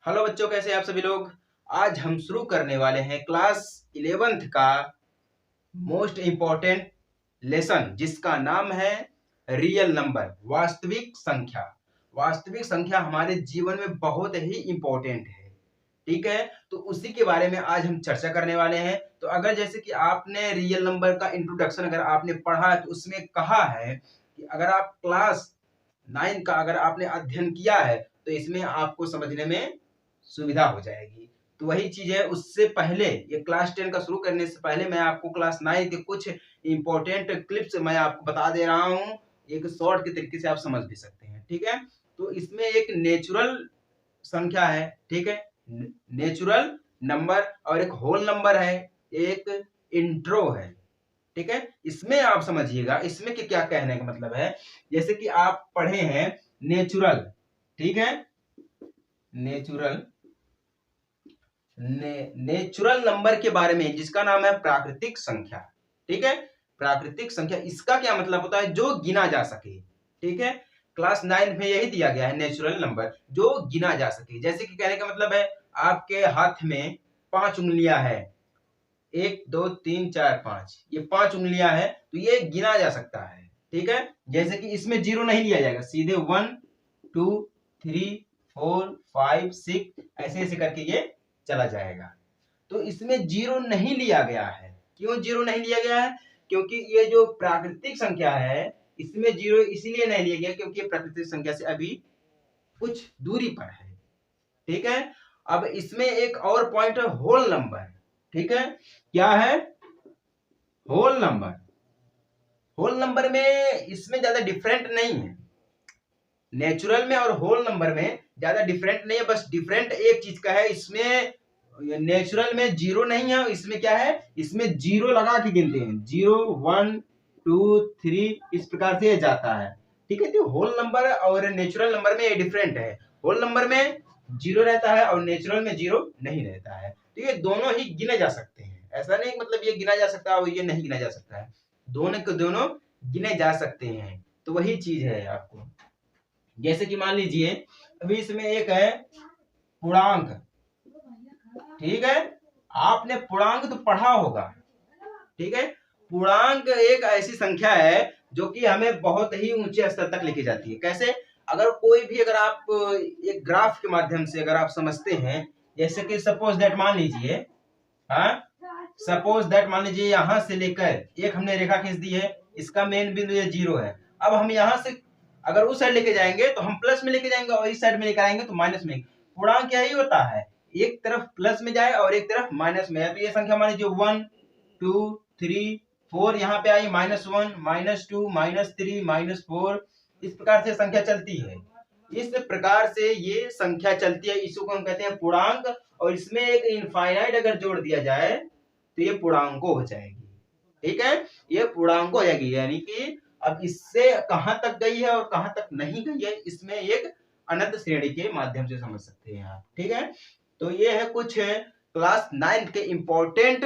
Hello बच्चों, कैसे हैं आप सभी लोग। आज हम शुरू करने वाले हैं क्लास 11th का मोस्ट इम्पोर्टेंट लेसन, जिसका नाम है रियल नंबर, वास्तविक संख्या। वास्तविक संख्या हमारे जीवन में बहुत ही इम्पोर्टेंट है। ठीक है, तो उसी के बारे में आज हम चर्चा करने वाले हैं। तो अगर जैसे कि आपने रियल नंबर का इंट्रोडक्शन अगर आपने पढ़ा है तो उसमें कहा है कि अगर आप क्लास 9 का अगर आपने अध्ययन किया है तो इसमें आपको समझने में सुविधा हो जाएगी। तो वही चीज है, उससे पहले ये क्लास 10 का शुरू करने से पहले मैं आपको क्लास 9 के कुछ इंपॉर्टेंट क्लिप्स मैं आपको बता दे रहा हूँ। एक शॉर्ट के तरीके से आप समझ भी सकते हैं। ठीक है, तो इसमें एक नेचुरल संख्या है, ठीक है, नेचुरल नंबर, और एक होल नंबर है, एक इंट्रो है। ठीक है, इसमें आप समझिएगा इसमें कि क्या कहने का मतलब है। जैसे कि आप पढ़े हैं नेचुरल, ठीक है, नेचुरल नेचुरल नंबर के बारे में जिसका नाम है प्राकृतिक संख्या। ठीक है, प्राकृतिक संख्या इसका क्या मतलब होता है, जो गिना जा सके। ठीक है, क्लास 9 में यही दिया गया है, नेचुरल नंबर जो गिना जा सके। जैसे कि कहने का मतलब है आपके हाथ में 5 उंगलियां है, 1 2 3 4 5, ये 5 उंगलियां है, तो ये गिना जा सकता है। ठीक है, जैसे कि इसमें जीरो नहीं लिया जाएगा, सीधे 1 2 3 4 5 6 ऐसे ऐसे करके ये चला जाएगा। तो इसमें जीरो नहीं लिया गया है। क्यों जीरो नहीं लिया गया है? क्योंकि ये जो प्राकृतिक संख्या है इसमें जीरो इसीलिए नहीं लिया गया क्योंकि ये प्राकृतिक संख्या से अभी कुछ दूरी पर है। ठीक है, अब इसमें एक और पॉइंट है, होल नंबर। ठीक है, क्या है? Whole number. होल नंबर में इसमें ज्यादा डिफरेंट नहीं है, नेचुरल में और होल नंबर में ज्यादा डिफरेंट नहीं है। बस डिफरेंट एक चीज का है, इसमें नेचुरल में जीरो नहीं है, इसमें क्या है, इसमें जीरो लगा के गिनते हैं, 0 1 2 3 इस प्रकार से जाता है। ठीक है, तो होल नंबर और नेचुरल नंबर में ये डिफरेंट है। होल नंबर में जीरो रहता है और नेचुरल में जीरो नहीं रहता है। तो ये दोनों ही गिने जा सकते हैं, ऐसा नहीं मतलब ये गिना जा सकता है और ये नहीं गिना जा सकता है, दोनों के दोनों गिने जा सकते हैं। तो वही चीज है आपको, जैसे कि मान लीजिए अभी इसमें एक है पूर्णांक। ठीक है, आपने पूर्णांक तो पढ़ा होगा। ठीक है, पूर्णांक एक ऐसी संख्या है जो कि हमें बहुत ही ऊंचे स्तर तक लेके जाती है। कैसे? अगर कोई भी अगर आप एक ग्राफ के माध्यम से अगर आप समझते हैं, जैसे कि सपोज दैट मान लीजिए, हाँ, सपोज दैट मान लीजिए यहां से लेकर एक हमने रेखा खींच दी है, इसका मेन बिंदु ये जीरो है। अब हम यहां से अगर उस साइड लेके जाएंगे तो हम प्लस में लेके जाएंगे और इस साइड में लेकर आएंगे तो माइनस में। पूर्णांक क्या ही होता है, एक तरफ प्लस में जाए और एक तरफ माइनस में है। तो ये संख्या मान लीजिए 1 2 3 4, यहाँ पे आई -1 -2 -3 -4, इस प्रकार से संख्या चलती है। इस प्रकार से ये संख्या चलती है, इसको हम कहते हैं पूर्णांक। और इसमें एक इनफाइनाइट अगर जोड़ दिया जाए तो ये पूर्णांको हो जाएगी। ठीक है, ये पूर्णांको हो जाएगी, यानी कि अब इससे कहां तक गई है और कहां तक नहीं गई है, इसमें एक अनंत श्रेणी के माध्यम से समझ सकते हैं आप। ठीक है, तो ये है कुछ क्लास 9 के इंपॉर्टेंट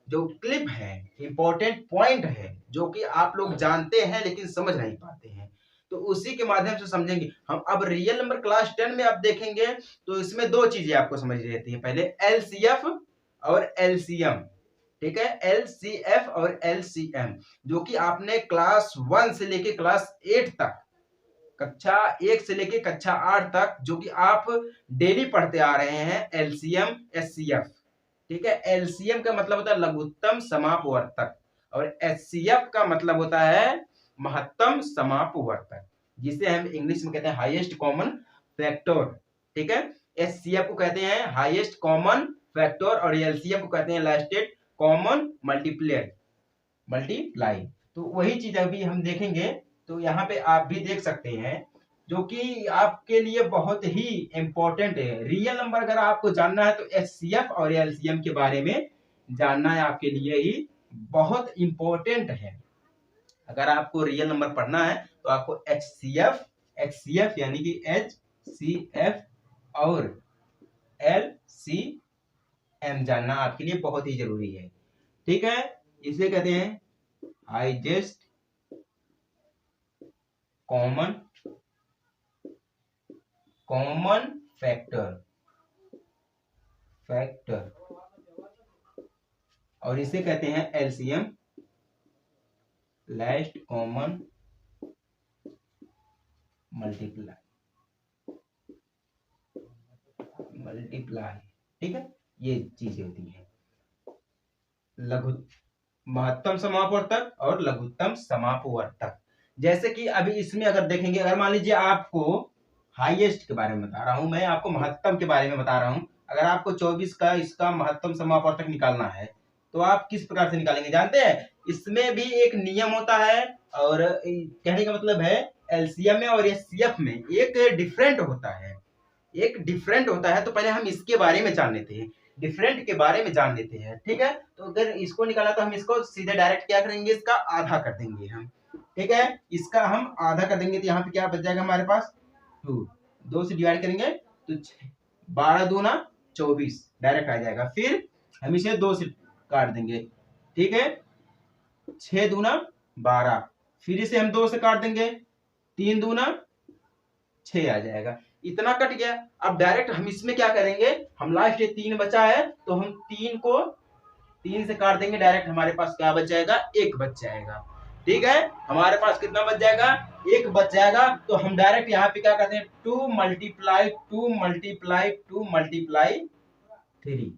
जो क्लिप है, इंपॉर्टेंट पॉइंट है, जो कि आप लोग जानते हैं लेकिन समझ नहीं पाते हैं। तो उसी के माध्यम से समझेंगे हम। अब रियल नंबर क्लास 10 में आप देखेंगे तो इसमें दो चीजें आपको समझ रहती है, पहले एलसीएफ और एलसीएम। ठीक है, एलसीएफ और एलसीएम जो कि आपने क्लास 1 से लेके क्लास 8 तक, कक्षा 1 से लेके कक्षा 8 तक जो कि आप डेली पढ़ते आ रहे हैं, एलसीएम एचसीएफ। ठीक है, एलसीएम का मतलब होता है लघुत्तम समापवर्तक और एचसीएफ का मतलब होता है महत्तम समापवर्तक, जिसे हम इंग्लिश में कहते हैं हाईएस्ट कॉमन फैक्टर। ठीक है, एचसीएफ को कहते हैं हाईएस्ट कॉमन फैक्टर और एलसीएम को कहते हैं लास्टेड कॉमन मल्टीप्लाई। तो वही चीज अभी हम देखेंगे। तो यहाँ पे आप भी देख सकते हैं जो कि आपके लिए बहुत ही इंपॉर्टेंट है। रियल नंबर अगर आपको जानना है तो एचसीएफ और एलसीएम के बारे में जानना है आपके लिए ही बहुत इंपॉर्टेंट है। अगर आपको रियल नंबर पढ़ना है तो आपको एचसीएफ यानी कि एचसीएफ और एलसीएम जानना आपके लिए बहुत ही जरूरी है। ठीक है, इसे कहते हैं हाईएस्ट कॉमन फैक्टर। फैक्टर, और इसे कहते हैं एलसीएम, लास्ट कॉमन मल्टीप्लाई। ठीक है, ये चीजें होती हैं लघु महत्तम समापवर्तक और लघुत्तम समापवर्तक। जैसे कि अभी इसमें अगर देखेंगे, अगर मान लीजिए आपको हाईएस्ट के बारे में बता रहा हूं, मैं आपको महत्तम के बारे में बता रहा हूं, अगर आपको 24 का इसका महत्तम समापवर्तक निकालना है तो आप किस प्रकार से निकालेंगे जानते हैं? इसमें भी एक नियम होता है, और कहने का मतलब है एलसीएम में और एचसीएफ में एक डिफरेंट होता है, तो पहले हम इसके बारे में जान लेते हैं, डिफरेंट के बारे में जान लेते हैं। ठीक है, तो अगर इसको निकाला तो हम इसको सीधे डायरेक्ट क्या करेंगे, इसका आधा कर देंगे हम। ठीक है, इसका हम आधा कर देंगे तो यहाँ पे क्या बच जाएगा हमारे पास 2, 2 से डिवाइड करेंगे तो 12 दूना 24 डायरेक्ट आ जाएगा। फिर हम इसे 2 से काट देंगे, ठीक है, 6 दूना 12, फिर इसे हम 2 से काट देंगे, 3 दूना 6 आ जाएगा। इतना कट गया। अब डायरेक्ट हम इसमें क्या करेंगे, हम लास्ट ये 3 बचा है तो हम 3 को 3 से काट देंगे, डायरेक्ट हमारे पास क्या बच जाएगा, 1 बच जाएगा। ठीक है, हमारे पास कितना बच जाएगा, 1 बच जाएगा। तो हम डायरेक्ट यहाँ पे क्या करते हैं, 2 मल्टीप्लाई 2 मल्टीप्लाई 2 मल्टीप्लाई 3,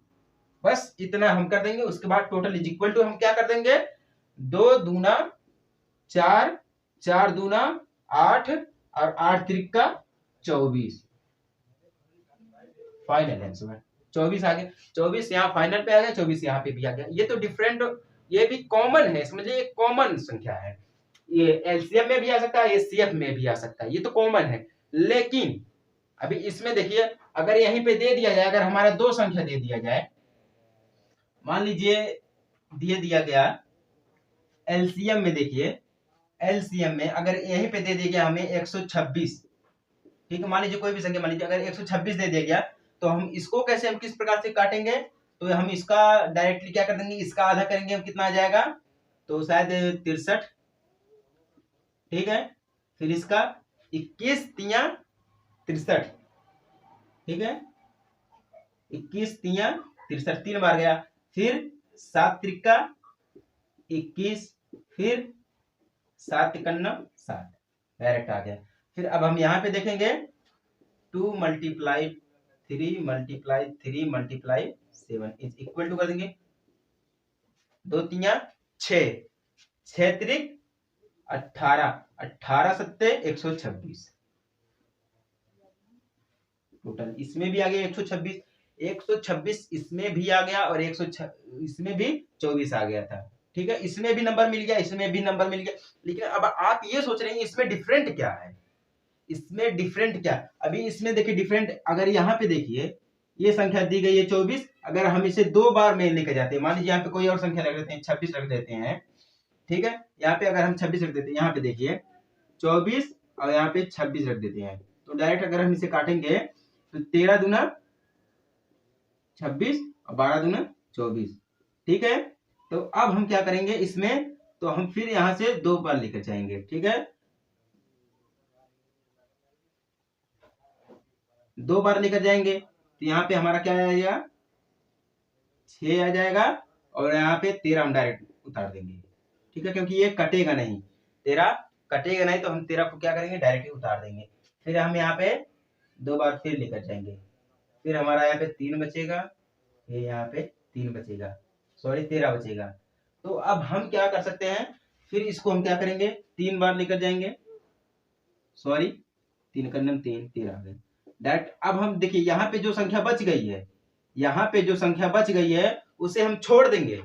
बस इतना हम कर देंगे। उसके बाद टोटल इज इक्वल टू हम क्या कर देंगे, 2 दूना 4, 4 दूना 8 और 8 त्रिका 24, फाइनल आंसर 24 आ गया। 24 यहाँ फाइनल पे आ गया, 24 यहाँ पे भी आ गया। ये तो डिफरेंट, ये भी कॉमन है, समझिए एक कॉमन संख्या है। ये एलसीएम में भी आ सकता है, एचसीएफ में भी आ सकता है, ये तो कॉमन है। लेकिन अभी इसमें देखिए, अगर यहीं पे दे दिया जाए, अगर हमारा 2 संख्या दे दिया जाए, मान लीजिए दे दिया गया एलसीएम में, देखिए एलसीएम में अगर यहीं पे दे दिया गया हमें 126, ठीक है, मान लीजिए कोई भी संख्या, मान लीजिए अगर 126 दे दिया गया तो हम इसको कैसे, हम किस प्रकार से काटेंगे, तो हम इसका डायरेक्टली क्या कर देंगे, इसका आधा करेंगे, हम कितना आ जाएगा, तो शायद 63, ठीक है, फिर इसका 21 तिया 63, ठीक है, 21 तिया 63 3 बार गया, फिर 7 त्रिका 21, फिर 7 तिकन्ना 7, डायरेक्ट आ गया। फिर अब हम यहाँ पे देखेंगे 2 multiply 3 multiply 3 multiply 7 is equal to कर देंगे 2 तिया 6, 6 त्रिक 18, 18 सत्ते 126, टोटल इसमें भी आ गया 126, 126 इसमें भी आ गया, और 106 इसमें भी 24 आ गया था। ठीक है, इसमें भी नंबर मिल गया, इसमें भी नंबर मिल गया। लेकिन अब आप ये सोच रहे हैं इसमें डिफरेंट क्या है, इसमें डिफरेंट क्या, अभी इसमें देखिए डिफरेंट, अगर यहाँ पे देखिए ये संख्या दी गई है 24, अगर हम इसे 2 बार में लेकर जाते हैं, मान लीजिए यहाँ पे कोई और संख्या रख देते हैं, 26 रख देते हैं, ठीक है, यहाँ पे अगर हम 26 रख देते हैं, यहाँ पे देखिए 24 और यहाँ पे 26 रख देते हैं, तो डायरेक्ट अगर हम इसे काटेंगे तो 13 दूना 26 और 12 दूना 24, ठीक है। तो अब हम क्या करेंगे इसमें, तो हम फिर यहाँ से 2 बार लेकर जाएंगे, ठीक है, 2 बार लेकर जाएंगे तो यहाँ पे हमारा क्या आ जाएगा, 6 आ जाएगा, और यहाँ पे 13 हम डायरेक्ट उतार देंगे, ठीक है, क्योंकि ये कटेगा नहीं, 13 कटेगा नहीं, तो हम 13 को क्या करेंगे, डायरेक्ट उतार देंगे। फिर हम यहाँ पे 2 बार फिर लेकर जाएंगे, फिर हमारा यहाँ पे 3 बचेगा, फिर यहाँ पे 3 बचेगा, सॉरी 13 बचेगा। तो अब हम क्या कर सकते हैं, फिर इसको हम क्या करेंगे, 3 बार लेकर जाएंगे, सॉरी 3 करने में 3 13 आ गए डायरेक्ट। अब हम देखिए यहाँ पे जो संख्या बच गई है, यहाँ पे जो संख्या बच गई है उसे हम छोड़ देंगे,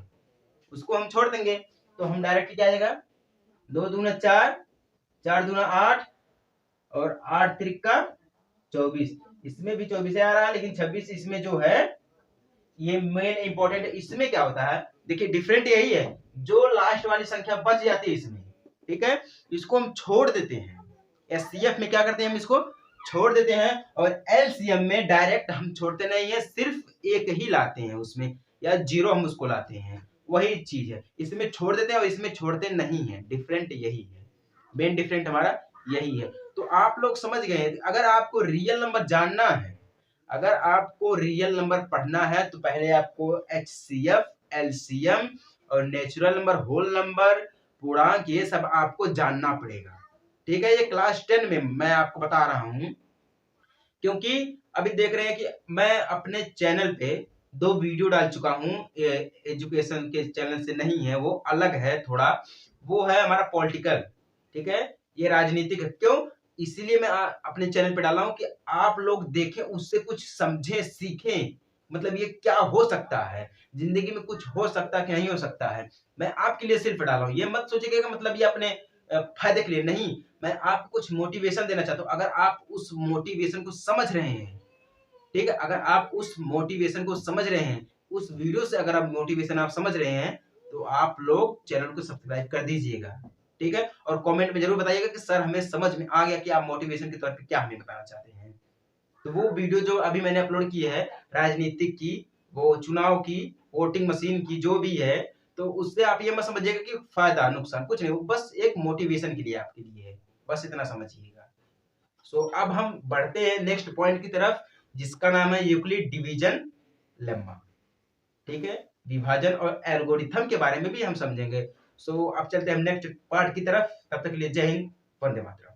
उसको हम छोड़ देंगे, तो हम डायरेक्ट क्या आ जाएगा, 2 दूना 4, 4 दूना 8 और 8 त्रिका 24, इसमें भी 24 आ रहा है, लेकिन 26 इसमें जो है ये मेन इंपॉर्टेंट, इसमें क्या होता है, देखिए डिफरेंट यही है, जो लास्ट वाली संख्या बच जाती है इसमें, ठीक है, इसको हम छोड़ देते हैं। एचसीएफ में क्या करते हैं, हम इसको छोड़ देते हैं, और एलसीएम में डायरेक्ट हम छोड़ते नहीं है, सिर्फ एक ही लाते हैं उसमें, या 0 हम उसको लाते हैं, वही चीज है। इसमें छोड़ देते हैं और इसमें छोड़ते नहीं है, डिफरेंट यही है, मेन डिफरेंट हमारा यही है। तो आप लोग समझ गए, अगर आपको रियल नंबर जानना है, अगर आपको रियल नंबर पढ़ना है तो पहले आपको HCF, LCM और नेचुरल नंबर, होल नंबर, पूर्णांक, ये सब आपको जानना पड़ेगा। ठीक है, ये क्लास 10 में मैं आपको बता रहा हूं, क्योंकि अभी देख रहे हैं कि मैं अपने चैनल पे 2 वीडियो डाल चुका हूं, एजुकेशन के चैनल से नहीं है, वो अलग है थोड़ा, वो है हमारा पॉलिटिकल। ठीक है, ये राजनीतिक है। क्यों? इसीलिए मैं अपने चैनल पे डाला हूं कि आप लोग देखें, उससे कुछ समझें, सीखें, मतलब ये क्या हो सकता है, जिंदगी में कुछ हो सकता है कि नहीं हो सकता है। मैं आपके लिए सिर्फ डाला हूं, ये मत सोचिएगा कि मतलब ये अपने फायदे के लिए नहीं, मैं आपको कुछ मोटिवेशन देना चाहता हूँ। अगर आप उस मोटिवेशन को समझ रहे हैं, ठीक है, अगर आप उस मोटिवेशन को समझ रहे हैं, उस वीडियो से अगर आप मोटिवेशन आप समझ रहे हैं, तो आप लोग चैनल को सब्सक्राइब कर दीजिएगा। ठीक है, और कमेंट में जरूर बताइएगा कि सर हमें समझ में आ गया कि आप मोटिवेशन के तौर पे क्या हमें बताना चाहते हैं। तो वो वीडियो जो अभी मैंने अपलोड की है राजनीतिक की, वो चुनाव की, वोटिंग मशीन की, जो भी है, तो उससे आप ये मत समझिएगा कि फायदा नुकसान कुछ नहीं, वो बस एक मोटिवेशन के लिए आपके लिए है, बस इतना समझिएगा। सो अब हम बढ़ते हैं नेक्स्ट पॉइंट की तरफ, जिसका नाम है यूक्लिड डिवीजन लेम्मा। ठीक है, विभाजन और एल्गोरिथम के बारे में भी हम समझेंगे। सो अब चलते हैं हम नेक्स्ट पार्ट की तरफ, तब तक के लिए जय हिंद, वंदे मातरम।